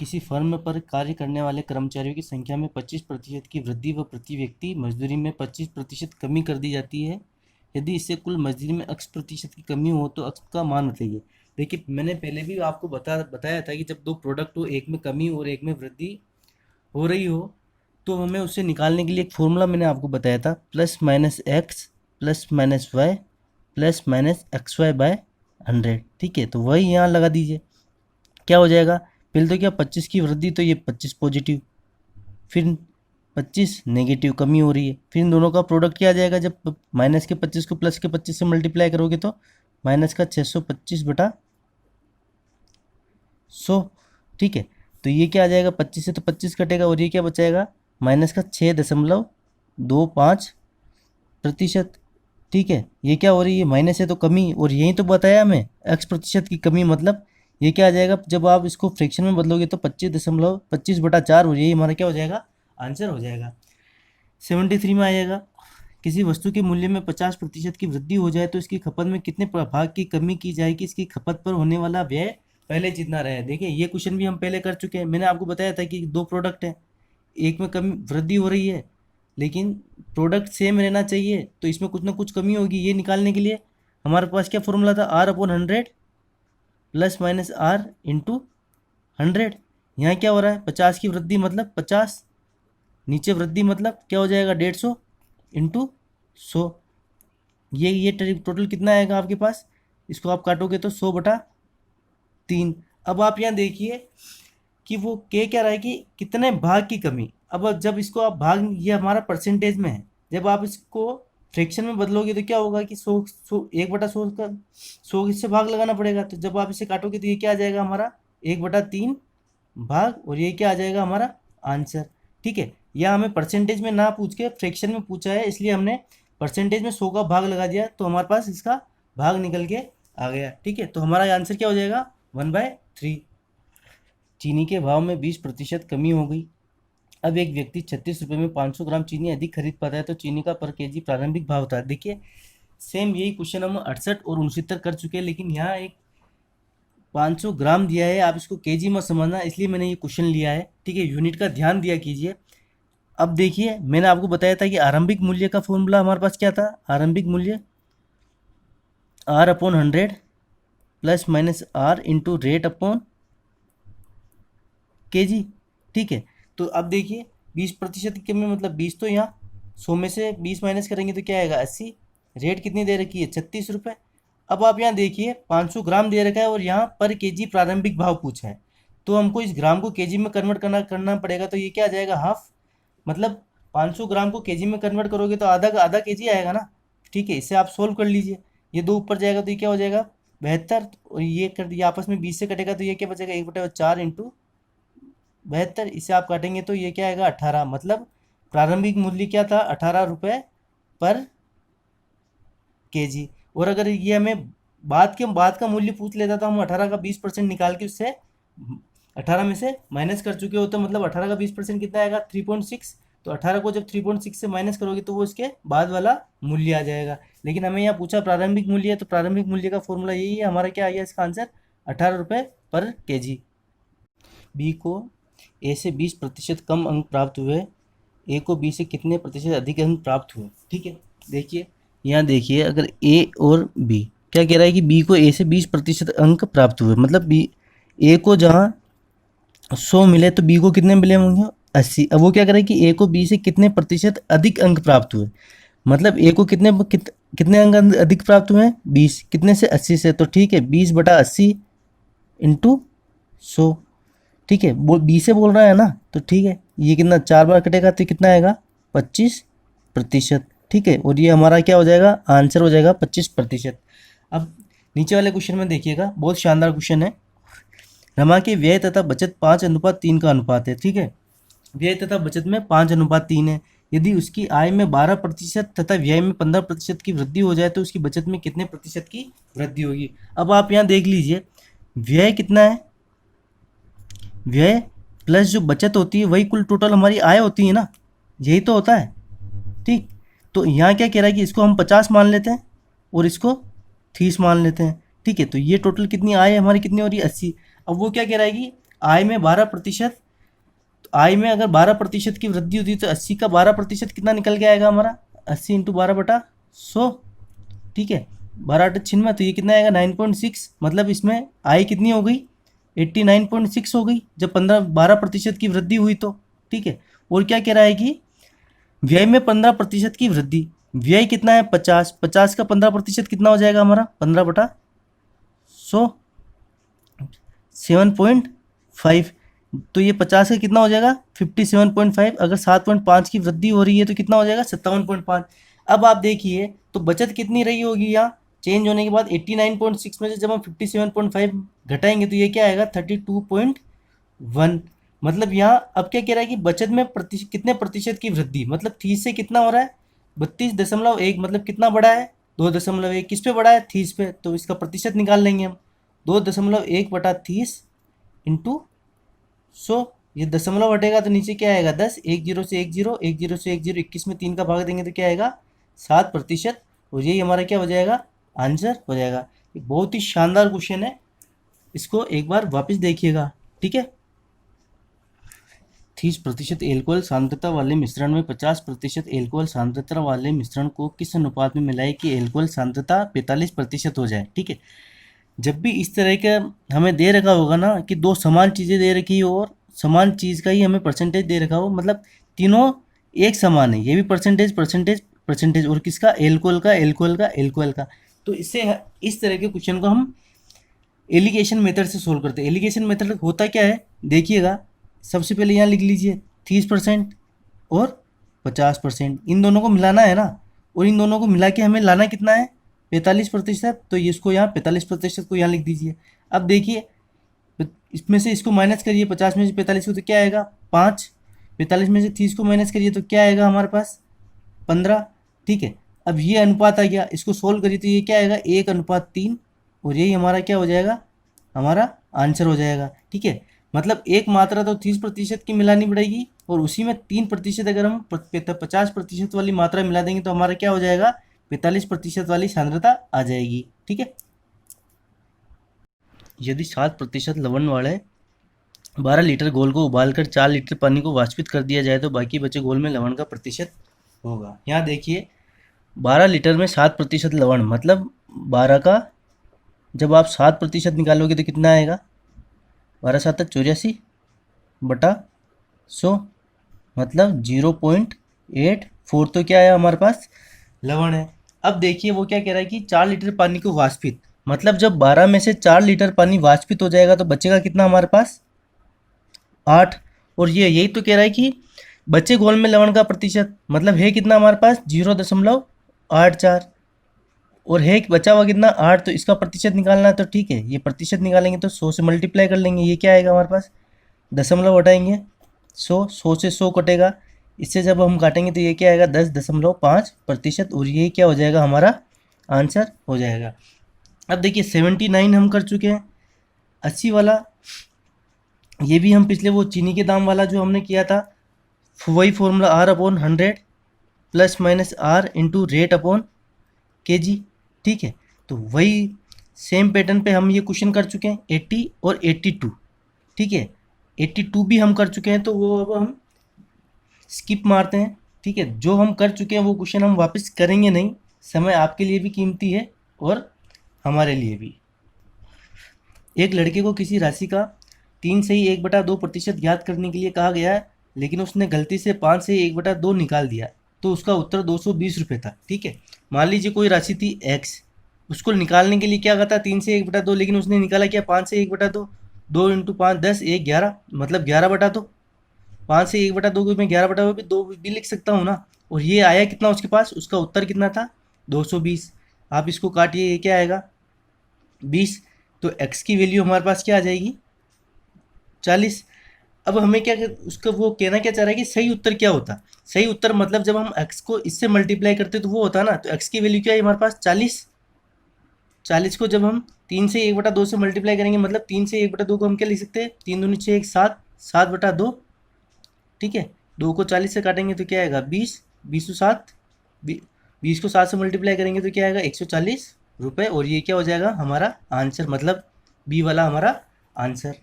किसी फर्म पर कार्य करने वाले कर्मचारियों की संख्या में 25% की वृद्धि व प्रति व्यक्ति मजदूरी में 25% कमी कर दी जाती है। यदि इससे कुल मजदूरी में x% की कमी हो तो x का मान बताइए। देखिए, मैंने पहले भी आपको बताया था कि जब दो प्रोडक्ट हो, एक में कमी और एक में वृद्धि हो रही हो, तो हमें उससे निकालने के लिए एक फॉर्मूला मैंने आपको बताया था, plus minus X plus minus Y plus minus X Y by 100। ठीक है, तो वही यहाँ लगा दीजिए। क्या हो जाएगा, पहले तो क्या 25 की वृद्धि, तो ये 25 पॉजिटिव, फिर 25 नेगेटिव कमी हो रही है, फिर इन दोनों का प्रोडक्ट क्या आ जाएगा, जब माइनस के 25 को प्लस के 25 से मल्टीप्लाई करोगे तो माइनस का 625 बटा 100। ठीक है, तो ये क्या आ जाएगा, 25 से तो 25 कटेगा और ये क्या बचाएगा, माइनस का 6.25%। ठीक है, ये क्या हो रही है, माइनस है तो कमी, और यही तो बताया हमें x% की कमी, मतलब ये क्या आ जाएगा, जब आप इसको फ्रैक्शन में बदलोगे तो 25.25/4, और यही हमारा क्या हो जाएगा, आंसर हो जाएगा। 73 में आएगा, किसी वस्तु के मूल्य में 50% की वृद्धि हो जाए तो इसकी खपत में कितने भाग की कमी की जाएगी, इसकी खपत पर होने वाला व्यय पहले जितना रहे। देखिए, ये क्वेश्चन भी हम पहले कर चुके हैं। मैंने आपको बताया था कि दो प्रोडक्ट हैं, एक में कमी वृद्धि हो रही है लेकिन प्रोडक्ट सेम रहना चाहिए, तो इसमें कुछ ना कुछ कमी होगी। ये निकालने के लिए हमारे पास क्या फॉर्मूला था, R/100 plus minus R into 100। यहाँ क्या हो रहा है, 50 की वृद्धि मतलब 50, नीचे वृद्धि मतलब क्या हो जाएगा, 150 इंटू 100। ये टोटल कितना आएगा आपके पास, इसको आप काटोगे तो 100/3। अब आप यहाँ देखिए कि वो क्या रहा है कि कितने भाग की कमी। अब जब इसको आप भाग, ये हमारा परसेंटेज में है, जब आप इसको फ्रैक्शन में बदलोगे तो क्या होगा कि 1/100 का 100 इससे भाग लगाना पड़ेगा। तो जब आप इसे काटोगे तो ये क्या आ जाएगा हमारा 1/3 भाग, और ये क्या आ जाएगा हमारा आंसर। ठीक है, यह हमें परसेंटेज में ना पूछ के फ्रैक्शन में पूछा है, इसलिए हमने परसेंटेज में 100 का भाग लगा दिया, तो हमारे पास इसका भाग निकल के आ गया। ठीक है, तो हमारा आंसर क्या हो जाएगा, 1/3। चीनी के भाव में 20% कमी हो गई। अब एक व्यक्ति 36 रुपये में 500 ग्राम चीनी अधिक खरीद पाता है, तो चीनी का पर केजी प्रारंभिक भाव था। देखिए, सेम यही क्वेश्चन हम 68 और 69 कर चुके हैं, लेकिन यहाँ एक 500 ग्राम दिया है, आप इसको केजी में समझना, इसलिए मैंने ये क्वेश्चन लिया है। ठीक है, यूनिट का ध्यान दिया कीजिए। अब देखिए, मैंने आपको बताया था कि आरंभिक मूल्य का फॉर्मूला हमारे पास क्या था, आरंभिक मूल्य R/100 plus minus R into rate upon KG. ठीक है, तो अब देखिए 20% की कमी मतलब 20, तो यहाँ 100 में से 20 माइनस करेंगे तो क्या आएगा 80। रेट कितनी दे रखी है, 36 रुपये। अब आप यहाँ देखिए 500 ग्राम दे रखा है और यहाँ पर केजी प्रारंभिक भाव पूछा है, तो हमको इस ग्राम को केजी में कन्वर्ट करना पड़ेगा। तो ये क्या आ जाएगा, हाफ, मतलब 500 ग्राम को केजी में कन्वर्ट करोगे तो आधा का आधा केजी आएगा ना। ठीक है, इससे आप सोल्व कर लीजिए। ये 2 ऊपर जाएगा तो ये क्या हो जाएगा 72, और ये आपस में 20 से कटेगा तो ये क्या बचेगा 1/4 इंटू 72। इसे आप काटेंगे तो ये क्या आएगा 18, मतलब प्रारंभिक मूल्य क्या था 18 रुपये पर केजी। और अगर ये हमें बाद का मूल्य पूछ लेता तो हम 18 का 20% निकाल के उससे 18 में से माइनस कर चुके होते, मतलब 18 का 20% कितना आएगा 3.6। तो 18 को जब 3.6 से माइनस करोगे तो वो इसके बाद वाला मूल्य आ जाएगा। लेकिन हमें यहाँ पूछा प्रारंभिक मूल्य है, तो प्रारंभिक मूल्य का फॉर्मूला यही है, हमारा क्या आ गया इसका आंसर 18 रुपये पर केजी। बी को ए से 20% कम अंक प्राप्त हुए, ए को बी से कितने प्रतिशत अधिक अंक प्राप्त हुए। ठीक है, देखिए यहाँ देखिए, अगर ए और बी क्या कह रहा है कि बी को ए से 20% अंक प्राप्त हुए, मतलब बी ए को जहाँ 100 मिले तो बी को कितने मिले होंगे 80। अब वो क्या करे कि ए को बी से कितने प्रतिशत अधिक अंक प्राप्त हुए, मतलब ए को कितने अंक अधिक प्राप्त हुए हैं 20, कितने से 80 से। तो ठीक है, 20/80 इंटू 100। ठीक है, वो बी से बोल रहा है ना, तो ठीक है, ये कितना 4 बार कटेगा तो कितना आएगा 25%। ठीक है, और ये हमारा क्या हो जाएगा, आंसर हो जाएगा 25%। अब नीचे वाले क्वेश्चन में देखिएगा, बहुत शानदार क्वेश्चन है। रमा के व्यय तथा बचत 5:3 का अनुपात है। ठीक है, व्यय तथा बचत में 5:3 है। यदि उसकी आय में 12% तथा व्यय में 15% की वृद्धि हो जाए तो उसकी बचत में कितने प्रतिशत की वृद्धि होगी। अब आप यहाँ देख लीजिए, व्यय कितना है, व्यय प्लस जो बचत होती है वही कुल टोटल हमारी आय होती है ना, यही तो होता है। ठीक, तो यहाँ क्या कह रहा है कि इसको हम 50 मान लेते हैं और इसको 30 मान लेते हैं। ठीक है, तो ये टोटल कितनी आय हमारी कितनी हो रही है 80। अब वो क्या कह रहा है कि आय में 12%, तो आय में अगर 12% की वृद्धि होती है तो 80 का 12% कितना निकल के आएगा हमारा, 80 इंटू 12/100, ठीक है, 12/96, तो ये कितना आएगा 9.6, मतलब इसमें आय कितनी हो गई 89.6 हो गई जब 12% की वृद्धि हुई तो, ठीक है। और क्या कह रहा है कि व्यय में 15% की वृद्धि, व्यय कितना है 50, 50 का 15% कितना हो जाएगा हमारा 15/100, 7.5, तो ये 50 का कितना हो जाएगा 57.5, अगर 7.5 की वृद्धि हो रही है तो कितना हो जाएगा 57.5। अब आप देखिए तो बचत कितनी रही होगी यहाँ चेंज होने के बाद 89.6 में से जब हम 57.5 घटाएंगे तो ये क्या आएगा 32.1, मतलब यहाँ अब क्या कह रहा है कि बचत में कितने प्रतिशत की वृद्धि, मतलब 30 से कितना हो रहा है 32.1, मतलब कितना बढ़ा है 2.1, किस पे बढ़ा है 30 पे, तो इसका प्रतिशत निकाल लेंगे हम 2.1/30 इंटू 100, ये दशमलव हटेगा तो नीचे क्या आएगा 10, 1 0 से 1 0, 1 0 से 1 0, 21 में 3 का भाग देंगे तो क्या आएगा 7%, और यही हमारा क्या हो जाएगा आंसर हो जाएगा। ये बहुत ही शानदार क्वेश्चन है, इसको एक बार वापस देखिएगा, ठीक है। 30% एल्कोहल सांद्रता वाले मिश्रण में 50% एल्कोहल सांद्रता वाले मिश्रण को किस अनुपात में मिलाए कि एल्कोहल सांद्रता 45% हो जाए, ठीक है। जब भी इस तरह का हमें दे रखा होगा ना कि दो समान चीज़ें दे रखी हो और समान चीज़ का ही हमें परसेंटेज दे रखा हो, मतलब तीनों एक समान है, ये भी परसेंटेज परसेंटेज परसेंटेज, और किसका एल्कोहल का एल्कोहल का एल्कोहल का, तो इससे इस तरह के क्वेश्चन को हम एलिगेशन मेथड से सोल्व करते हैं। एलिगेशन मेथड होता क्या है देखिएगा, सबसे पहले यहाँ लिख लीजिए 30% और 50%, इन दोनों को मिलाना है ना, और इन दोनों को मिला के हमें लाना कितना है 45%, तो ये इसको यहाँ 45% को यहाँ लिख दीजिए। अब देखिए इसमें से इसको माइनस करिए 50 में से 45 को तो क्या आएगा 5, 45 में से 30 को माइनस करिए तो क्या आएगा हमारे पास 15, ठीक है। अब ये अनुपात आ गया, इसको सोल्व करिए तो ये क्या आएगा 1:3, और यही हमारा क्या हो जाएगा हमारा आंसर हो जाएगा, ठीक है। मतलब एक मात्रा तो 30% की मिलानी पड़ेगी और उसी में 3% अगर हम 50% वाली मात्रा मिला देंगे तो हमारा क्या हो जाएगा 45% वाली सांद्रता आ जाएगी, ठीक है। यदि 7% लवण वाले 12 लीटर घोल को उबालकर 4 लीटर पानी को वाष्पित कर दिया जाए तो बाकी बचे घोल में लवण का प्रतिशत होगा। यहाँ देखिए 12 लीटर में 7% लवण, मतलब 12 का जब आप 7% निकालोगे तो कितना आएगा 12×7 = 84/100, मतलब 0.84, तो क्या है हमारे पास लवण है। अब देखिए वो क्या कह रहा है कि 4 लीटर पानी को वाष्पित, मतलब जब 12 में से 4 लीटर पानी वाष्पित हो जाएगा तो बचेगा कितना हमारे पास 8, और ये यही तो कह रहा है कि बचे घोल में लवण का प्रतिशत, मतलब है कितना हमारे पास 0.84, और है बचा हुआ कितना 8, तो इसका प्रतिशत निकालना है तो ठीक है, ये प्रतिशत निकालेंगे तो 100 से मल्टीप्लाई कर लेंगे, ये क्या आएगा हमारे पास दशमलव हटाएंगे 100, 100 से 100 कटेगा, इससे जब हम काटेंगे तो ये क्या आएगा 10.5%, और ये क्या हो जाएगा हमारा आंसर हो जाएगा। अब देखिए 79 हम कर चुके हैं, 80 वाला ये भी हम पिछले वो चीनी के दाम वाला जो हमने किया था वही formula R/100 ± R into rate upon kg, ठीक है। तो वही सेम पैटर्न पे हम ये क्वेश्चन कर चुके हैं 80 और 82, ठीक है। 82 भी हम कर चुके हैं तो वो अब हम स्किप मारते हैं, ठीक है। जो हम कर चुके हैं वो क्वेश्चन हम वापस करेंगे नहीं, समय आपके लिए भी कीमती है और हमारे लिए भी। एक लड़के को किसी राशि का 3 से ही 1/2% ज्ञात करने के लिए कहा गया है, लेकिन उसने गलती से 5 से 1/2 निकाल दिया, तो उसका उत्तर 220 रुपये था, ठीक है। मान लीजिए कोई राशि थी x, उसको निकालने के लिए क्या कहा था 3 से 1/2, लेकिन उसने निकाला क्या 5 से 1/2, 2 × 5 10, 1 11, मतलब 11/2, 5 से 1/2 को मैं 11/2 भी लिख सकता हूँ ना, और ये आया कितना उसके पास, उसका उत्तर कितना था 220। आप इसको काटिए, ये क्या आएगा 20, तो x की वैल्यू हमारे पास क्या आ जाएगी 40। अब हमें क्या उसका वो कहना क्या चाह रहा है कि सही उत्तर क्या होता, सही उत्तर मतलब जब हम x को इससे मल्टीप्लाई करते तो वो होता ना, तो x की वैल्यू क्या है हमारे पास 40, 40 को जब हम 3 से 1/2 से मल्टीप्लाई करेंगे, मतलब 3 से 1/2 को हम क्या लिख सकते हैं 3 दूनी 6 1 7, 7/2, ठीक है। 2 को 40 से काटेंगे तो क्या आएगा 20, 20 को 7, 20 को 7 से मल्टीप्लाई करेंगे तो क्या आएगा 140 रुपये, और ये क्या हो जाएगा हमारा आंसर, मतलब बी वाला हमारा आंसर।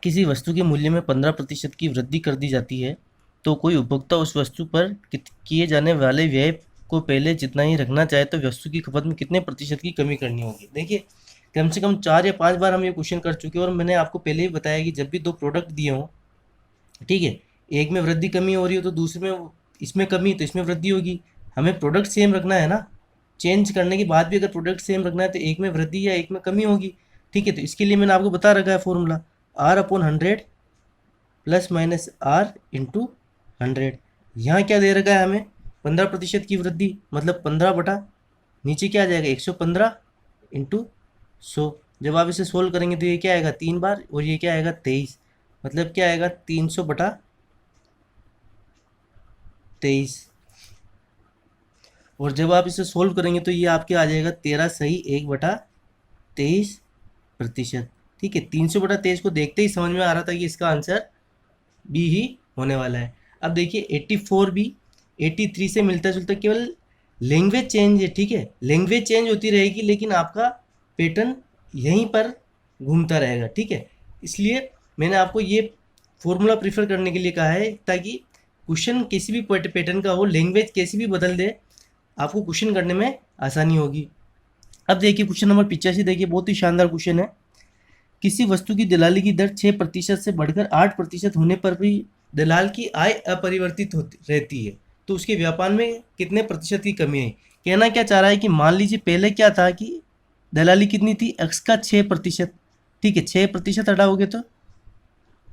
किसी वस्तु के मूल्य में 15% की वृद्धि कर दी जाती है तो कोई उपभोक्ता उस वस्तु पर किए जाने वाले व्यय को पहले जितना ही रखना चाहे तो वस्तु की खपत में कितने प्रतिशत की कमी करनी होगी। देखिए कम से कम 4 या 5 बार हम ये क्वेश्चन कर चुके हैं और मैंने आपको पहले ही बताया कि जब भी दो प्रोडक्ट दिए हों, ठीक है, एक में वृद्धि कमी हो रही हो तो दूसरे में इसमें कमी तो इसमें वृद्धि होगी। हमें प्रोडक्ट सेम रखना है ना, चेंज करने के बाद भी अगर प्रोडक्ट सेम रखना है तो एक में वृद्धि या एक में कमी होगी। ठीक है, तो इसके लिए मैंने आपको बता रखा है formula R/100 plus minus R into 100। यहाँ क्या दे रखा है हमें 15% की वृद्धि, मतलब 15 बटा नीचे क्या आ जाएगा 115 इंटू 100। जब आप इसे सोल्व करेंगे तो ये क्या आएगा 3 बार और ये क्या आएगा 23, मतलब क्या आएगा 300 बटा 23। और जब आप इसे सोल्व करेंगे तो ये आपके आ जाएगा 13 सही 1/23%। ठीक है, 300 बटा 23 को देखते ही समझ में आ रहा था कि इसका आंसर बी ही होने वाला है। अब देखिए 84 भी 83 से मिलता जुलता, केवल लैंग्वेज चेंज है। ठीक है, लैंग्वेज चेंज होती रहेगी लेकिन आपका पैटर्न यहीं पर घूमता रहेगा। ठीक है, इसलिए मैंने आपको ये फॉर्मूला प्रीफर करने के लिए कहा है ताकि क्वेश्चन किसी भी पैटर्न का हो, लैंग्वेज कैसी भी बदल दे, आपको क्वेश्चन करने में आसानी होगी। अब देखिए क्वेश्चन नंबर 85, देखिए बहुत ही शानदार क्वेश्चन है। किसी वस्तु की दलाली की दर 6% से बढ़कर 8% होने पर भी दलाल की आय अपरिवर्तित होती रहती है तो उसके व्यापार में कितने प्रतिशत की कमी है। कहना क्या चाह रहा है कि मान लीजिए पहले क्या था कि दलाली कितनी थी x का 6%। ठीक है, 6% हटाओगे तो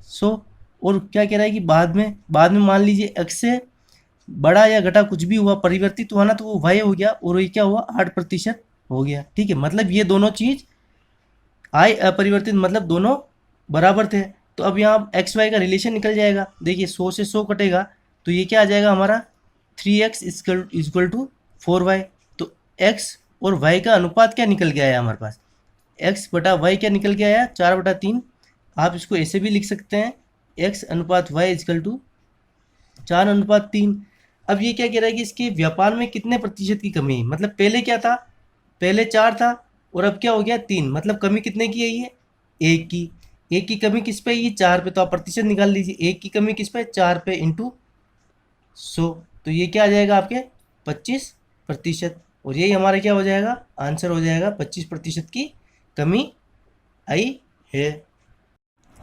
100। और क्या कह रहा है कि बाद में मान लीजिए x से बड़ा या घटा कुछ भी हुआ, परिवर्तित हुआ ना, तो वो y हो गया और ये क्या हुआ 8% हो गया। ठीक है, मतलब ये दोनों चीज़ आय अपरिवर्तित, मतलब दोनों बराबर थे। तो अब यहाँ एक्स वाई का रिलेशन निकल जाएगा। देखिए 100 से 100 कटेगा तो ये क्या आ जाएगा हमारा 3x इक्वल टू 4y। तो x और y का अनुपात क्या निकल के आया हमारे पास, x बटा y क्या निकल के आया 4/3। आप इसको ऐसे भी लिख सकते हैं x अनुपात y इक्वल टू 4/3। अब ये क्या कह रहा है कि इसके व्यापार में कितने प्रतिशत की कमी है, मतलब पहले क्या था, पहले 4 था और अब क्या हो गया 3, मतलब कमी कितने की है ये 1 की। 1 की कमी किस पे, ये 4 पे, तो आप प्रतिशत निकाल लीजिए। 1 की कमी किस पे 4 पे इंटू 100, तो ये क्या आ जाएगा आपके 25%। और यही हमारा क्या हो जाएगा आंसर हो जाएगा 25% की कमी आई है।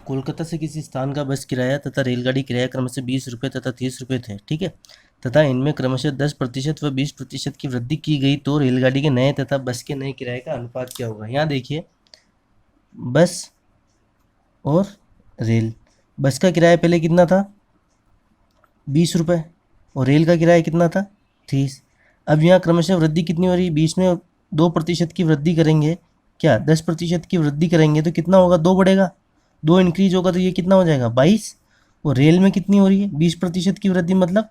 कोलकाता से किसी स्थान का बस किराया तथा रेलगाड़ी किराया क्रमशः 20 रुपये तथा 30 रुपये थे। ठीक है, तथा इनमें क्रमशः 10% व 20% की वृद्धि की गई तो रेलगाड़ी के नए तथा बस के नए किराए का अनुपात क्या होगा। यहाँ देखिए बस और रेल, बस का किराया पहले कितना था 20 रुपये और रेल का किराया कितना था 30। अब यहाँ क्रमशः वृद्धि कितनी हो रही है, 20 में 2% की वृद्धि करेंगे, क्या 10% की वृद्धि करेंगे तो कितना होगा 2 बढ़ेगा, 2 इंक्रीज होगा तो ये कितना हो जाएगा 22। और रेल में कितनी हो रही है 20% की वृद्धि, मतलब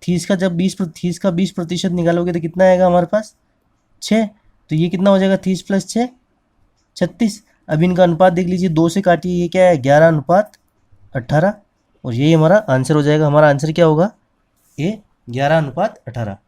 30 का जब 20% निकालोगे तो कितना आएगा हमारे पास 6। तो ये कितना हो जाएगा 30 + 6 36। अब इनका अनुपात देख लीजिए, 2 से काटिए, ये क्या है 11/18 और यही हमारा आंसर हो जाएगा। हमारा आंसर क्या होगा ये 11/18।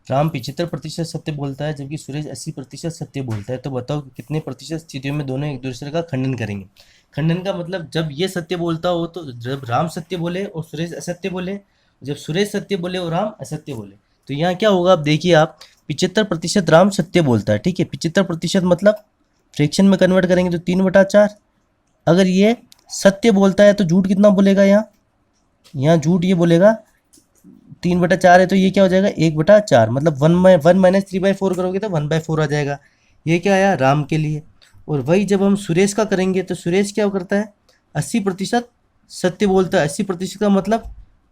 राम 75% सत्य बोलता है जबकि सुरेश 80% सत्य बोलता है, तो बताओ कि कितने प्रतिशत स्थितियों में दोनों एक दूसरे का खंडन करेंगे। खंडन का मतलब जब ये सत्य बोलता हो तो जब राम सत्य बोले और सुरेश असत्य बोले, जब सुरेश सत्य बोले और राम असत्य बोले, तो यहाँ क्या होगा। अब देखिए आप 75% राम सत्य बोलता है। ठीक है, 75% मतलब फ्रैक्शन में कन्वर्ट करेंगे तो 3/4। अगर ये सत्य बोलता है तो झूठ कितना बोलेगा, यहाँ झूठ ये बोलेगा 3/4 है तो ये क्या हो जाएगा 1/4, मतलब 1 - 3/4 करोगे तो 1/4 आ जाएगा। ये क्या आया राम के लिए। और वही जब हम सुरेश का करेंगे तो सुरेश क्या करता है 80% सत्य बोलता है। 80% का मतलब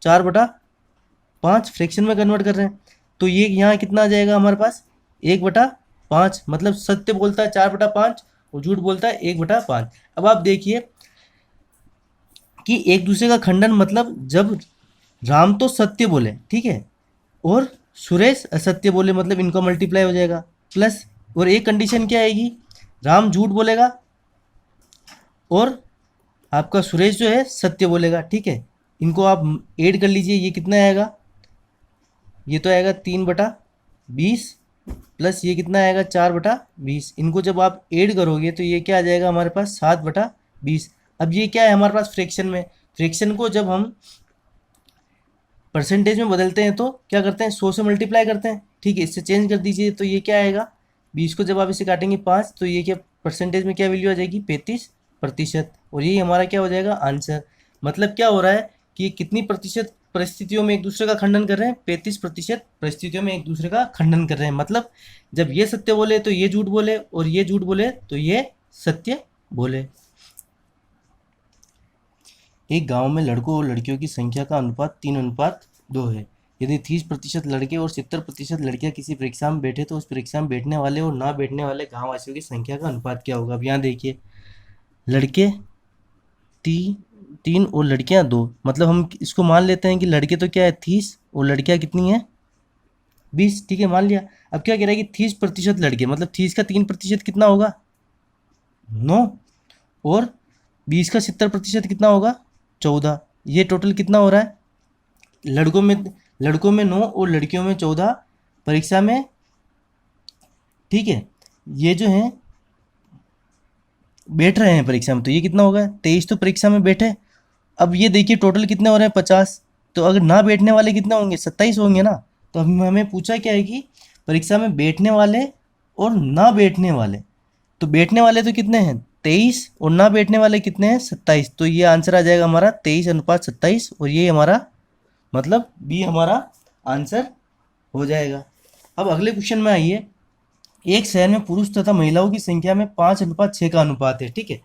4/5 फ्रैक्शन में कन्वर्ट कर रहे हैं, तो ये यहाँ कितना आ जाएगा हमारे पास 1/5, मतलब सत्य बोलता है 4/5 और झूठ बोलता है 1/5। अब आप देखिए कि एक दूसरे का खंडन, मतलब जब राम तो सत्य बोले, ठीक है, और सुरेश असत्य बोले, मतलब इनका मल्टीप्लाई हो जाएगा प्लस। और एक कंडीशन क्या आएगी, राम झूठ बोलेगा और आपका सुरेश जो है सत्य बोलेगा। ठीक है, इनको आप ऐड कर लीजिए, ये कितना आएगा, ये तो आएगा 3/20 प्लस ये कितना आएगा 4/20। इनको जब आप ऐड करोगे तो ये क्या आ जाएगा हमारे पास 7/20। 20। अब ये क्या है हमारे पास फ्रैक्शन में, फ्रैक्शन को जब हम परसेंटेज में बदलते हैं तो क्या करते हैं, 100 से मल्टीप्लाई करते हैं, ठीक है। इससे चेंज कर दीजिए तो ये क्या आएगा, 20 को जब आप इसे काटेंगे 5 तो ये क्या परसेंटेज में क्या वैल्यू आ जाएगी, 35%। और यही हमारा क्या हो जाएगा आंसर। मतलब क्या हो रहा है कि ये कितनी प्रतिशत परिस्थितियों में एक दूसरे का खंडन कर रहे हैं, 35% परिस्थितियों में एक दूसरे का खंडन कर रहे हैं। मतलब जब ये सत्य बोले तो ये झूठ बोले, और ये झूठ बोले तो ये सत्य बोले। एक गांव में लड़कों और लड़कियों की संख्या का अनुपात 3:2 है। यदि 30% लड़के और 70% लड़कियां किसी परीक्षा में बैठे तो उस परीक्षा में बैठने वाले और ना बैठने वाले गाँव वासियों की संख्या का अनुपात क्या होगा। अब यहाँ देखिए, लड़के 3 और लड़कियां 2, मतलब हम इसको मान लेते हैं कि लड़के तो क्या है 30 और लड़कियां कितनी है 20, ठीक है, मान लिया। अब क्या कह रहा है कि 30% लड़के, मतलब 30 का 3% कितना होगा 9, और 20 का 70% कितना होगा 14। ये टोटल कितना हो रहा है, लड़कों में 9 और लड़कियों में 14 परीक्षा में, ठीक है। ये जो है बैठ रहे हैं परीक्षा में, तो ये कितना होगा 23 तो परीक्षा में बैठे। अब ये देखिए टोटल कितने हो रहे हैं 50, तो अगर ना बैठने वाले कितने होंगे 27 होंगे ना। तो हमें पूछा क्या है कि परीक्षा में बैठने वाले और ना बैठने वाले, तो बैठने वाले तो कितने हैं 23 और ना बैठने वाले कितने हैं 27। तो ये आंसर आ जाएगा हमारा 23:27, और ये हमारा मतलब बी हमारा आंसर हो जाएगा। अब अगले क्वेश्चन में आइए, एक शहर में पुरुष तथा महिलाओं की संख्या में 5:6 का अनुपात है, ठीक है।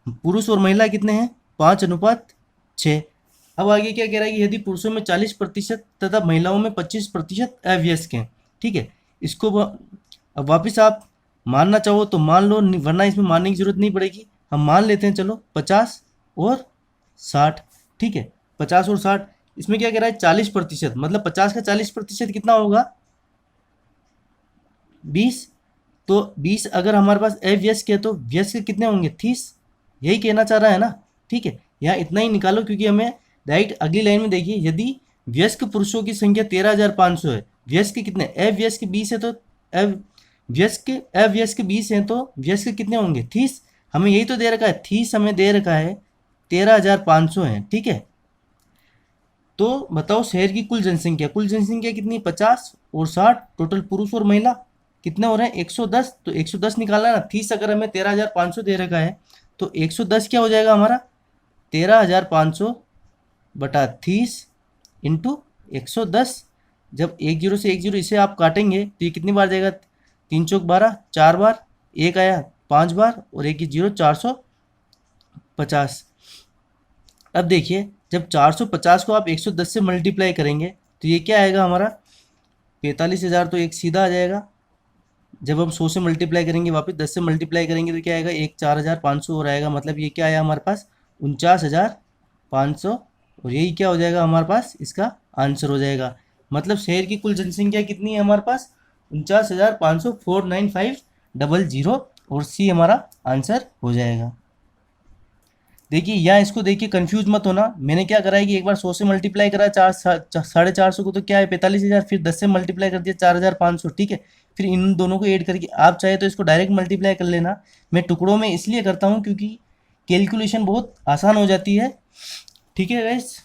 पुरुष और महिला कितने हैं 5:6। अब आगे क्या कह रहा है कि यदि पुरुषों में 40% तथा महिलाओं में 25% अवयस्क हैं, ठीक है। इसको अब वापस आप मानना चाहो तो मान लो, वरना इसमें मानने की जरूरत नहीं पड़ेगी। हम मान लेते हैं, चलो 50 और 60, ठीक है। 50 और 60, इसमें क्या कह रहा है 40%, मतलब 50 का 40% कितना होगा 20। तो 20 अगर हमारे पास अव्यस्क है तो व्यस्क कितने होंगे 30, यही कहना चाह रहा है ना, ठीक है। यहाँ इतना ही निकालो, क्योंकि हमें राइट अगली लाइन में देखिए, यदि व्यस्क पुरुषों की संख्या 13,500 है, व्यस्क कितने अव्यस्क 20 है, तो अव्यस्क 20 है तो व्यस्क कितने होंगे 30। हमें यही तो दे रखा है 30, हमें दे रखा है 13,500 है, ठीक है। तो बताओ शहर की कुल जनसंख्या कितनी 50 और 60, टोटल पुरुष और महिला कितने हो रहे हैं 110। तो 110 निकालना है ना, 30 अगर हमें 13,500 दे रखा है तो 110 क्या हो जाएगा हमारा 13,500 बटा 30 इंटू 110। जब 10 से 10 इसे आप काटेंगे तो ये कितनी बार जाएगा, 3 चौक 12, 4 बार, एक आया 5 बार, और एक 0 450। अब देखिए जब 450 को आप 110 से मल्टीप्लाई करेंगे तो ये क्या आएगा हमारा 45,000, तो एक सीधा आ जाएगा। जब हम 100 से मल्टीप्लाई करेंगे वापस 10 से मल्टीप्लाई करेंगे तो क्या आएगा, एक 4,500 और आएगा। मतलब ये क्या आया हमारे पास 49,500, और यही क्या हो जाएगा हमारे पास इसका आंसर हो जाएगा। मतलब शहर की कुल जनसंख्या कितनी है हमारे पास 49,500, 49500, और सी हमारा आंसर हो जाएगा। देखिए यहाँ इसको देखिए कंफ्यूज मत होना, मैंने क्या करा है कि एक बार 100 से मल्टीप्लाई करा 4,450 को, तो क्या है 45,000, फिर 10 से मल्टीप्लाई कर दिया 4,500, ठीक है। फिर इन दोनों को ऐड करके आप चाहे तो इसको डायरेक्ट मल्टीप्लाई कर लेना। मैं टुकड़ों में इसलिए करता हूँ क्योंकि कैलकुलेशन बहुत आसान हो जाती है, ठीक है गाइस।